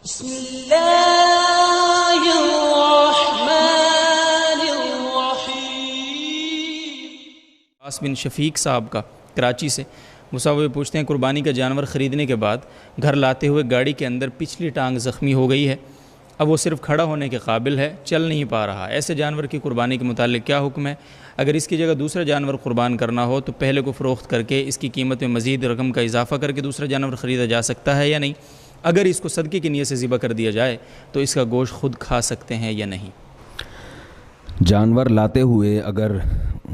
بسم اللہ الرحمن الرحیم۔ عاص بن شفیق صاحب کا کراچی سے وہ پوچھتے ہیں قربانی کا جانور خریدنے کے بعد گھر لاتے ہوئے گاڑی کے اندر پچھلی ٹانگ زخمی ہو گئی ہے، اب وہ صرف کھڑا ہونے کے قابل ہے، چل نہیں پا رہا، ایسے جانور کی قربانی کے متعلق کیا حکم ہے؟ اگر اس کی جگہ دوسرا جانور قربان کرنا ہو تو پہلے کو فروخت کر کے اس کی قیمت میں مزید رقم کا اضافہ کر کے دوسرا جانور خریدا جا سکتا ہے یا نہیں؟ اگر اس کو صدقے کی نیت سے ذبح کر دیا جائے تو اس کا گوشت خود کھا سکتے ہیں یا نہیں؟ جانور لاتے ہوئے اگر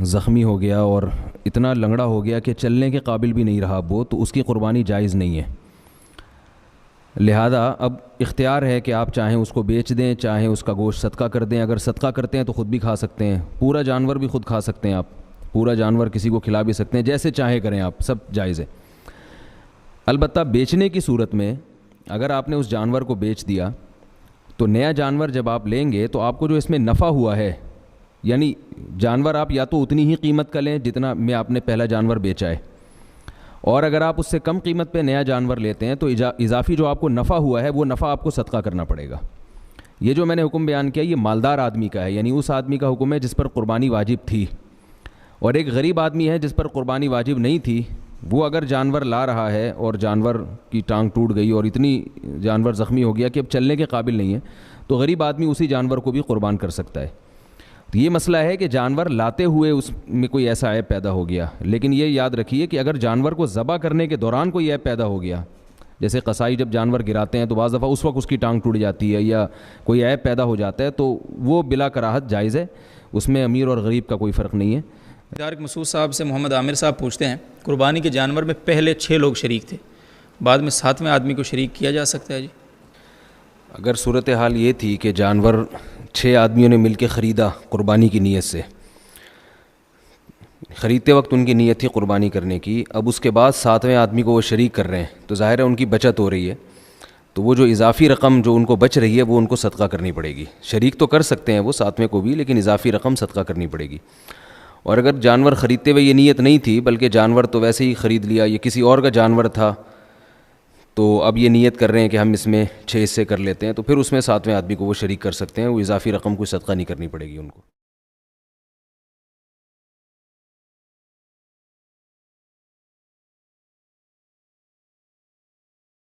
زخمی ہو گیا اور اتنا لنگڑا ہو گیا کہ چلنے کے قابل بھی نہیں رہا وہ، تو اس کی قربانی جائز نہیں ہے۔ لہذا اب اختیار ہے کہ آپ چاہیں اس کو بیچ دیں، چاہیں اس کا گوشت صدقہ کر دیں۔ اگر صدقہ کرتے ہیں تو خود بھی کھا سکتے ہیں، پورا جانور بھی خود کھا سکتے ہیں، آپ پورا جانور کسی کو کھلا بھی سکتے ہیں، جیسے چاہیں کریں آپ، سب جائز ہے۔ البتہ بیچنے کی صورت میں اگر آپ نے اس جانور کو بیچ دیا تو نیا جانور جب آپ لیں گے تو آپ کو جو اس میں نفع ہوا ہے، یعنی جانور آپ یا تو اتنی ہی قیمت کا لیں جتنا میں آپ نے پہلا جانور بیچا ہے، اور اگر آپ اس سے کم قیمت پہ نیا جانور لیتے ہیں تو اضافی جو آپ کو نفع ہوا ہے وہ نفع آپ کو صدقہ کرنا پڑے گا۔ یہ جو میں نے حکم بیان کیا یہ مالدار آدمی کا ہے، یعنی اس آدمی کا حکم ہے جس پر قربانی واجب تھی، اور ایک غریب آدمی ہے جس پر قربانی واجب نہیں تھی، وہ اگر جانور لا رہا ہے اور جانور کی ٹانگ ٹوٹ گئی اور اتنی جانور زخمی ہو گیا کہ اب چلنے کے قابل نہیں ہے، تو غریب آدمی اسی جانور کو بھی قربان کر سکتا ہے۔ تو یہ مسئلہ ہے کہ جانور لاتے ہوئے اس میں کوئی ایسا عیب پیدا ہو گیا، لیکن یہ یاد رکھیے کہ اگر جانور کو ذبح کرنے کے دوران کوئی عیب پیدا ہو گیا، جیسے قصائی جب جانور گراتے ہیں تو بعض دفعہ اس وقت اس کی ٹانگ ٹوٹ جاتی ہے یا کوئی عیب پیدا ہو جاتا ہے، تو وہ بلا کراہت جائز ہے، اس میں امیر اور غریب کا کوئی فرق نہیں ہے۔ طارق مسعود صاحب سے محمد عامر صاحب پوچھتے ہیں قربانی کے جانور میں پہلے 6 لوگ شریک تھے، بعد میں 7ویں آدمی کو شریک کیا جا سکتا ہے جی؟ اگر صورتحال یہ تھی کہ جانور 6 آدمیوں نے مل کے خریدا قربانی کی نیت سے، خریدتے وقت ان کی نیت تھی قربانی کرنے کی، اب اس کے بعد 7ویں آدمی کو وہ شریک کر رہے ہیں تو ظاہر ہے ان کی بچت ہو رہی ہے، تو وہ جو اضافی رقم جو ان کو بچ رہی ہے وہ ان کو صدقہ کرنی پڑے گی۔ شریک تو کر سکتے ہیں وہ 7ویں کو بھی، لیکن اضافی رقم صدقہ کرنی پڑے گی۔ اور اگر جانور خریدتے ہوئے یہ نیت نہیں تھی بلکہ جانور تو ویسے ہی خرید لیا، یہ کسی اور کا جانور تھا، تو اب یہ نیت کر رہے ہیں کہ ہم اس میں 6 حصے کر لیتے ہیں، تو پھر اس میں 7ویں آدمی کو وہ شریک کر سکتے ہیں، وہ اضافی رقم کوئی صدقہ نہیں کرنی پڑے گی ان کو۔